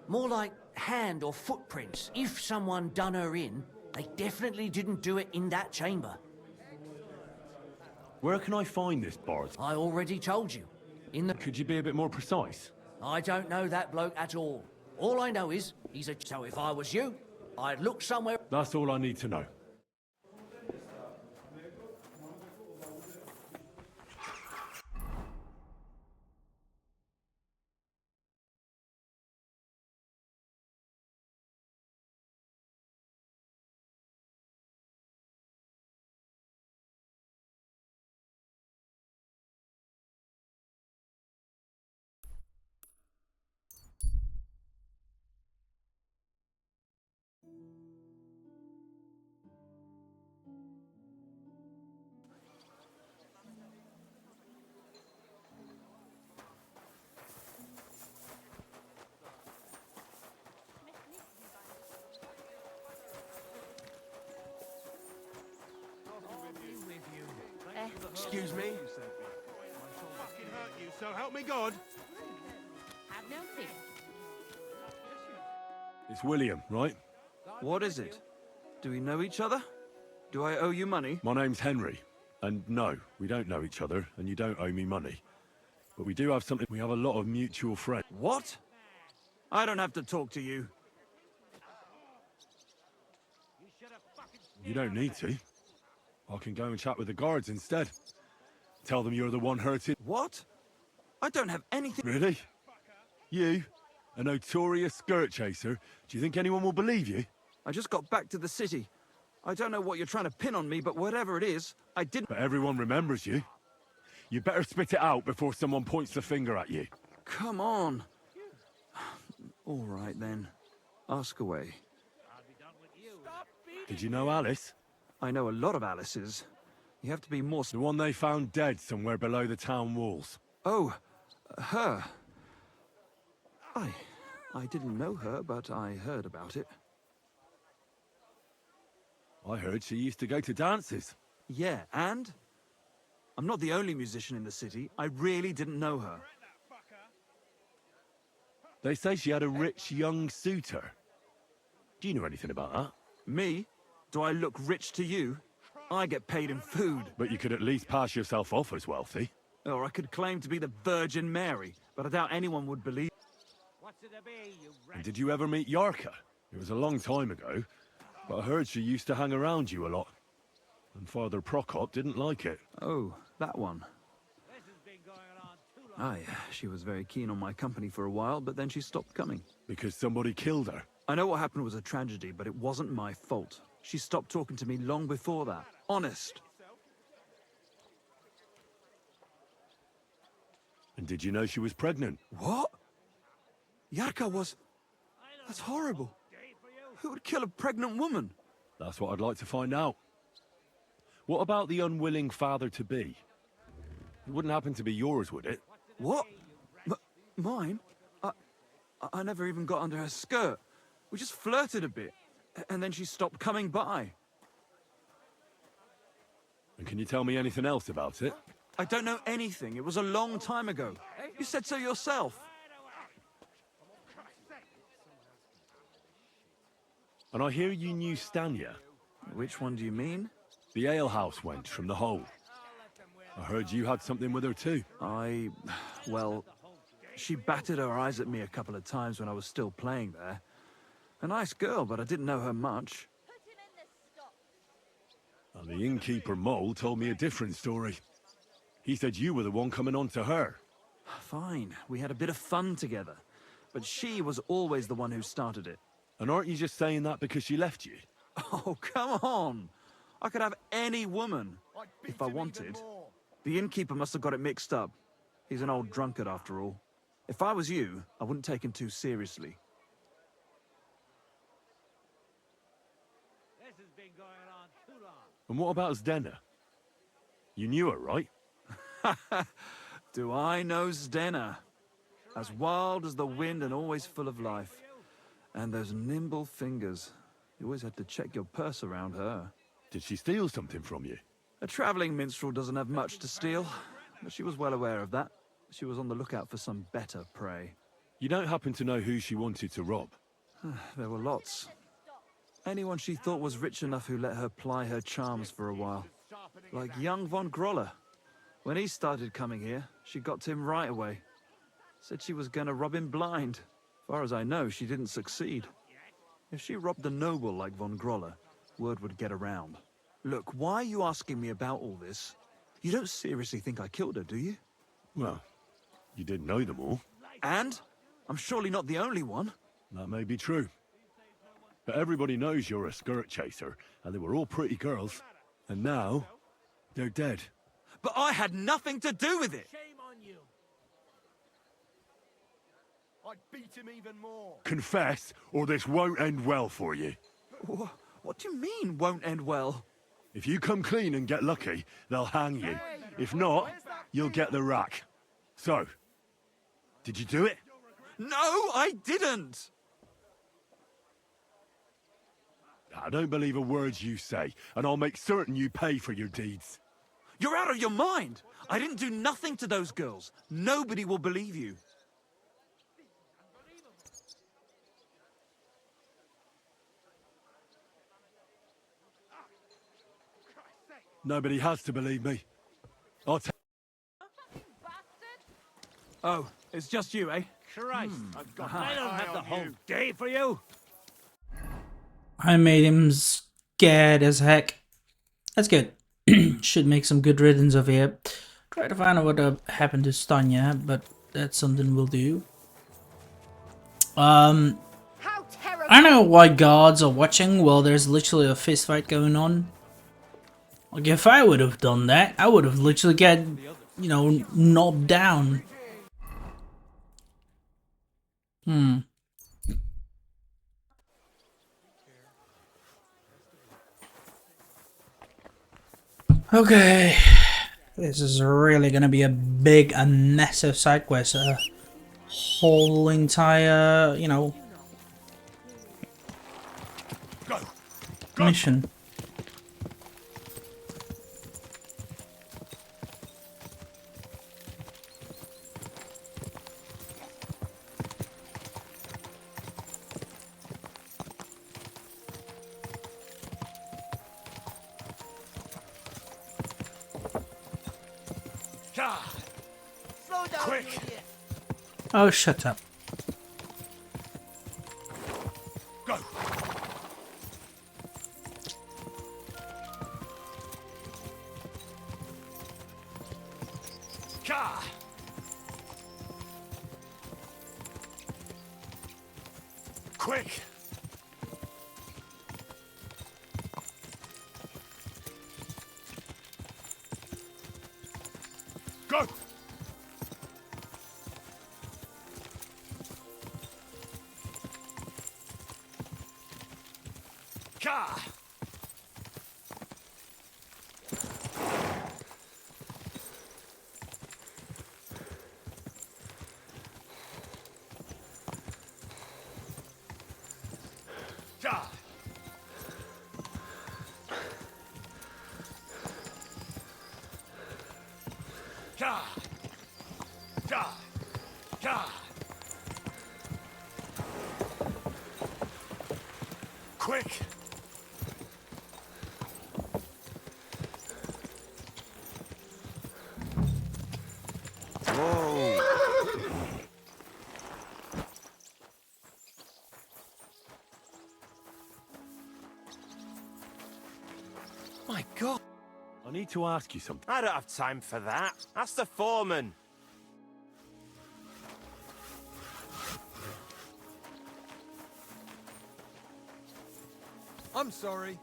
More like hand or footprints. If someone done her in, they definitely didn't do it in that chamber. Where can I find this bard? I already told you. In the... Could you be a bit more precise? I don't know that bloke at all. All I know is, he's a... So if I was you, I'd look somewhere... That's all I need to know. Excuse me? Fucking hurt you, so help me God. Have no fear. It's William, right? What is it? Do we know each other? Do I owe you money? My name's Henry. And no, we don't know each other, and you don't owe me money. But we do have something. We have a lot of mutual friends. What? I don't have to talk to you. You don't need to. I can go and chat with the guards instead. Tell them you're the one hurted. What? I don't have anything... Really? You? A notorious skirt chaser? Do you think anyone will believe you? I just got back to the city. I don't know what you're trying to pin on me, but whatever it is, I didn't... But everyone remembers you. You better spit it out before someone points the finger at you. Come on. All right, then. Ask away. Did you know Alice? I know a lot of Alice's. You have to be more... The one they found dead somewhere below the town walls. Oh, her. I didn't know her, but I heard about it. I heard she used to go to dances. Yeah, and? I'm not the only musician in the city. I really didn't know her. They say she had a rich young suitor. Do you know anything about that? Me? Do I look rich to you? I get paid in food. But you could at least pass yourself off as wealthy. Or I could claim to be the Virgin Mary, but I doubt anyone would believe. And did you ever meet Yarka? It was a long time ago, but I heard she used to hang around you a lot. And Father Prokop didn't like it. Oh, that one. Aye, she was very keen on my company for a while, but then she stopped coming. Because somebody killed her? I know what happened was a tragedy, but it wasn't my fault. She stopped talking to me long before that. Honest. And did you know she was pregnant? What? Yarka was... That's horrible. Who would kill a pregnant woman? That's what I'd like to find out. What about the unwilling father-to-be? It wouldn't happen to be yours, would it? What? Mine? I never even got under her skirt. We just flirted a bit, and then she stopped coming by. And can you tell me anything else about it? I don't know anything. It was a long time ago. You said so yourself. And I hear you knew Stanya. Which one do you mean? The alehouse wench from the hole. I heard you had something with her too. Well, she batted her eyes at me a couple of times when I was still playing there. A nice girl, but I didn't know her much. And the innkeeper Mole told me a different story. He said you were the one coming on to her. Fine, we had a bit of fun together. But she was always the one who started it. And aren't you just saying that because she left you? Oh, come on! I could have any woman, if I wanted. The innkeeper must have got it mixed up. He's an old drunkard after all. If I was you, I wouldn't take him too seriously. And what about Zdena? You knew her, right? Do I know Zdenna? As wild as the wind and always full of life. And those nimble fingers. You always had to check your purse around her. Did she steal something from you? A traveling minstrel doesn't have much to steal, but she was well aware of that. She was on the lookout for some better prey. You don't happen to know who she wanted to rob? There were lots. Anyone she thought was rich enough who let her ply her charms for a while. Like young von Groller. When he started coming here, she got to him right away. Said she was gonna rob him blind. Far as I know, she didn't succeed. If she robbed a noble like von Groller, word would get around. Look, why are you asking me about all this? You don't seriously think I killed her, do you? Well, you didn't know them all. And? I'm surely not the only one. That may be true. But everybody knows you're a skirt chaser, and they were all pretty girls. And now, they're dead. But I had nothing to do with it! Shame on you. I'd beat him even more. Confess, or this won't end well for you. What do you mean, won't end well? If you come clean and get lucky, they'll hang you. If not, you'll get the rack. So, did you do it? No, I didn't! I don't believe a word you say, and I'll make certain you pay for your deeds. You're out of your mind! I didn't do nothing to those girls. Nobody will believe you. Nobody has to believe me. I'll tell. Oh, it's just you, eh? Christ, I've got I don't have the whole day for you. I made him scared as heck. That's good. Should make some good riddance of here. Try to find out what happened to Stanya, but that's something we'll do. I don't know why guards are watching while there's literally a fist fight going on. Like, if I would have done that, I would have literally get, you know, knocked down. Okay. This is really gonna be a big and massive side quest. Whole entire, you know, mission. Slow down, Quick. you idiot. Oh, shut up. Go. Ka. Quick. Go. Ka. Ka. Ka. Ka. Ka. Quick. Whoa. My God. I need to ask you something. I don't have time for that. Ask the foreman. I'm sorry.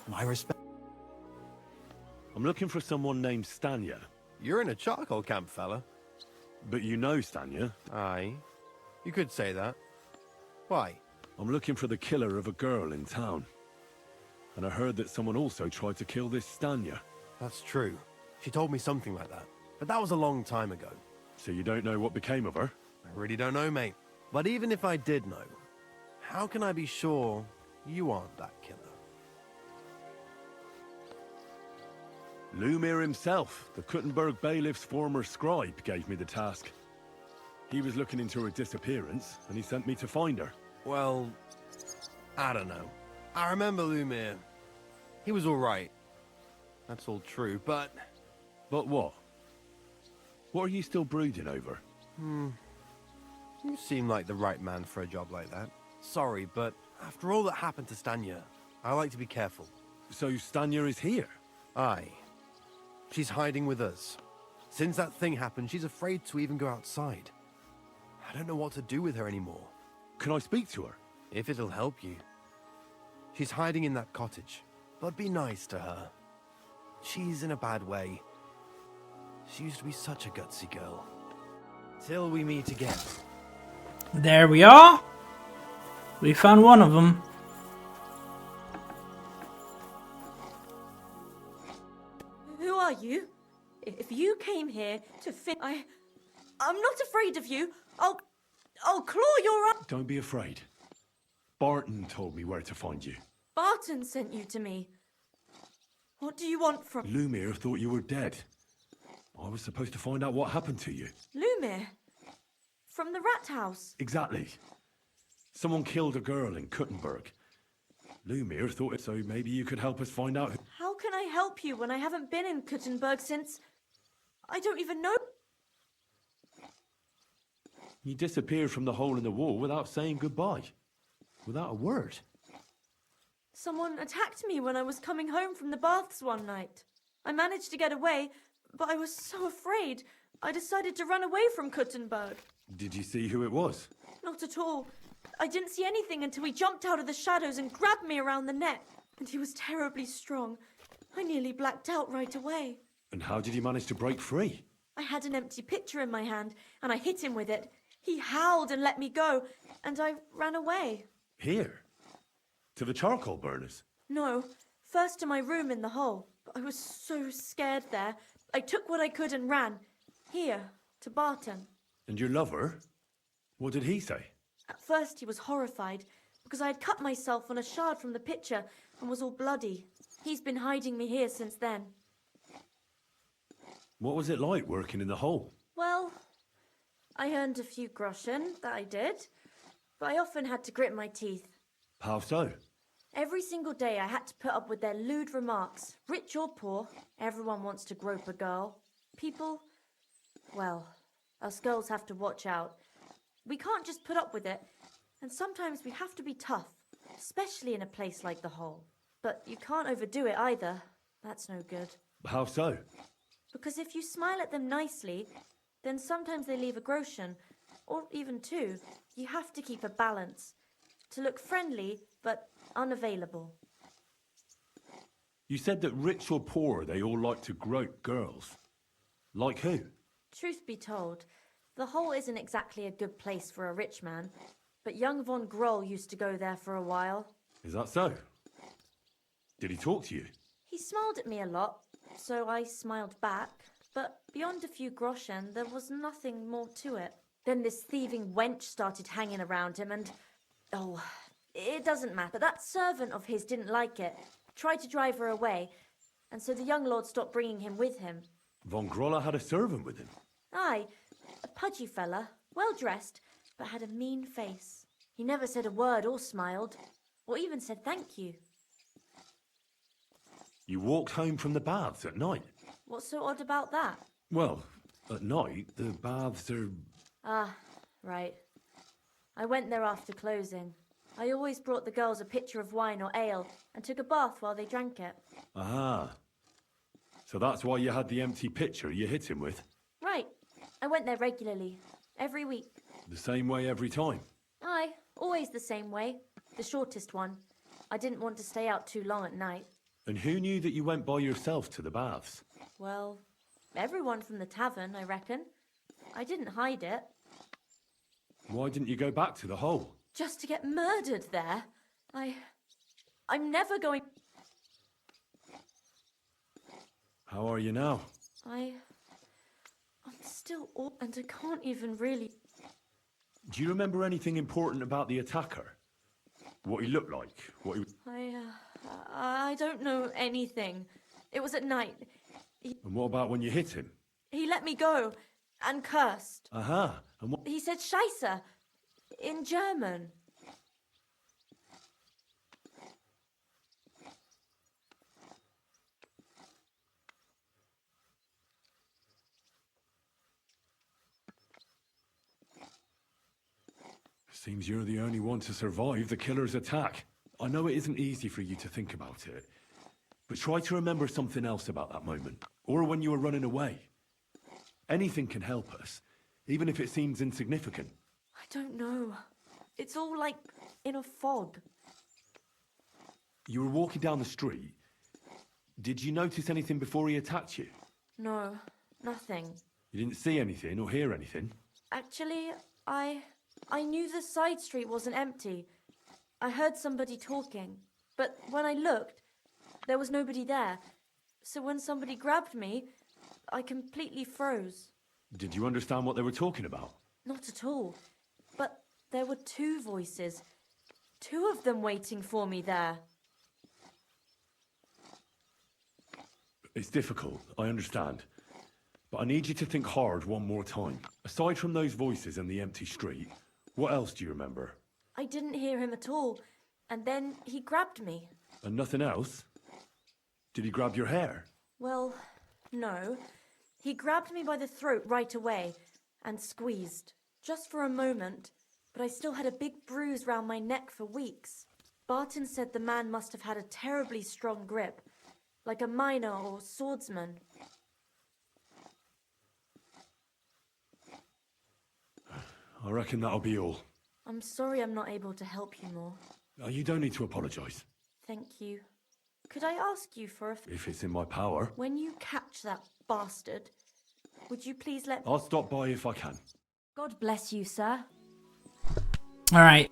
My respect. I'm looking for someone named Stanya. You're in a charcoal camp, fella. But you know Stanya? Aye. You could say that. Why? I'm looking for the killer of a girl in town. And I heard that someone also tried to kill this Stanya. That's true. She told me something like that. But that was a long time ago. So you don't know what became of her? I really don't know, mate. But even if I did know, how can I be sure you aren't that killer? Lumir himself, the Kuttenberg bailiff's former scribe, gave me the task. He was looking into her disappearance, and he sent me to find her. Well, I don't know. I remember Lumir. He was alright. That's all true, but... But what? What are you still brooding over? You seem like the right man for a job like that. Sorry, but after all that happened to Stanya, I like to be careful. So Stanya is here? Aye. She's hiding with us. Since that thing happened, she's afraid to even go outside. I don't know what to do with her anymore. Can I speak to her? If it'll help you. She's hiding in that cottage, but be nice to her. She's in a bad way. She used to be such a gutsy girl. Till we meet again. There we are. We found one of them. Who are you? If you came here to I'm not afraid of you. I'll claw your eye. Don't be afraid. Barton told me where to find you. Barton sent you to me. What do you want from... Lumir thought you were dead. I was supposed to find out what happened to you. Lumir? From the rat house? Exactly. Someone killed a girl in Kuttenberg. Lumir thought it, so maybe you could help us find out. How can I help you when I haven't been in Kuttenberg since... I don't even know... You disappeared from the hole in the wall without saying goodbye. Without a word. Someone attacked me when I was coming home from the baths one night. I managed to get away, but I was so afraid. I decided to run away from Kuttenberg. Did you see who it was? Not at all. I didn't see anything until he jumped out of the shadows and grabbed me around the neck. And he was terribly strong. I nearly blacked out right away. And how did you manage to break free? I had an empty pitcher in my hand, and I hit him with it. He howled and let me go, and I ran away. Here? To the charcoal burners? No, first to my room in the hole. But I was so scared there. I took what I could and ran. Here, to Barton. And your lover? What did he say? At first he was horrified, because I had cut myself on a shard from the pitcher and was all bloody. He's been hiding me here since then. What was it like working in the hole? Well, I earned a few groschen, that I did. But I often had to grit my teeth. How so? Every single day I had to put up with their lewd remarks. Rich or poor, everyone wants to grope a girl. People, well, us girls have to watch out. We can't just put up with it, and sometimes we have to be tough, especially in a place like the hole. But you can't overdo it either. That's no good. How so? Because if you smile at them nicely, then sometimes they leave a groschen, or even two. You have to keep a balance. To look friendly, but unavailable. You said that rich or poor, they all like to grope girls. Like who? Truth be told, the hole isn't exactly a good place for a rich man, but young von Groll used to go there for a while. Is that so? Did he talk to you? He smiled at me a lot, so I smiled back, but beyond a few groschen, there was nothing more to it. Then this thieving wench started hanging around him and... Oh, it doesn't matter. That servant of his didn't like it, tried to drive her away, and so the young lord stopped bringing him with him. Von Groller had a servant with him? Aye, a pudgy fella, well-dressed, but had a mean face. He never said a word or smiled, or even said thank you. You walked home from the baths at night? What's so odd about that? Well, at night, the baths are... Ah, right. I went there after closing. I always brought the girls a pitcher of wine or ale and took a bath while they drank it. Ah. So that's why you had the empty pitcher you hit him with? Right. I went there regularly. Every week. The same way every time? Aye, always the same way. The shortest one. I didn't want to stay out too long at night. And who knew that you went by yourself to the baths? Well, everyone from the tavern, I reckon. I didn't hide it. Why didn't you go back to the hole? Just to get murdered there. I'm never going... How are you now? I'm still all... and I can't even really... Do you remember anything important about the attacker? What he looked like? What he... I don't know anything. It was at night. And what about when you hit him? He let me go and cursed. Aha. And what... He said Scheisse in German. Seems you're the only one to survive the killer's attack. I know it isn't easy for you to think about it, but try to remember something else about that moment, or when you were running away. Anything can help us, even if it seems insignificant. I don't know. It's all like in a fog. You were walking down the street. Did you notice anything before he attacked you? No, nothing. You didn't see anything or hear anything? Actually, I knew the side street wasn't empty. I heard somebody talking, but when I looked, there was nobody there. So when somebody grabbed me, I completely froze. Did you understand what they were talking about? Not at all. But there were two voices. Two of them waiting for me there. It's difficult, I understand. But I need you to think hard one more time. Aside from those voices and the empty street, what else do you remember? I didn't hear him at all. And then he grabbed me. And nothing else? Did he grab your hair? Well, no. He grabbed me by the throat right away and squeezed. Just for a moment. But I still had a big bruise round my neck for weeks. Barton said the man must have had a terribly strong grip. Like a miner or swordsman. I reckon that'll be all. I'm sorry I'm not able to help you more. You don't need to apologise. Thank you. Could I ask you for a... If it's in my power. When you catch that bastard, would you please let... I'll stop by if I can. God bless you, sir. Alright.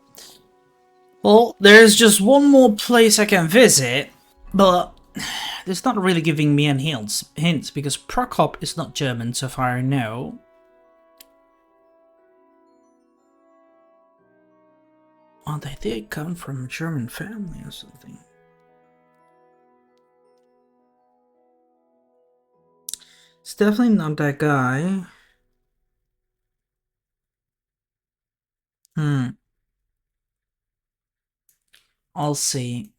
Well, there's just one more place I can visit, but it's not really giving me any hints because Prokop is not German so far I know. Oh, they did come from a German family or something. It's definitely not that guy. I'll see.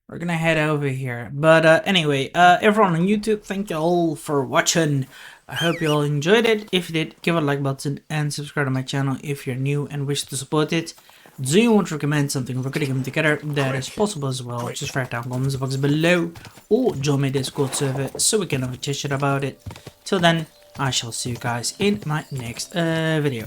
We're gonna head over here. But anyway, everyone on YouTube, thank you all for watching. I hope you all enjoyed it. If you did, give a like button and subscribe to my channel if you're new and wish to support it. Do you want to recommend something we're gonna come together? That is possible as well. Just write down comments box below or join my Discord server so we can have a chat about it. Till then, I shall see you guys in my next video.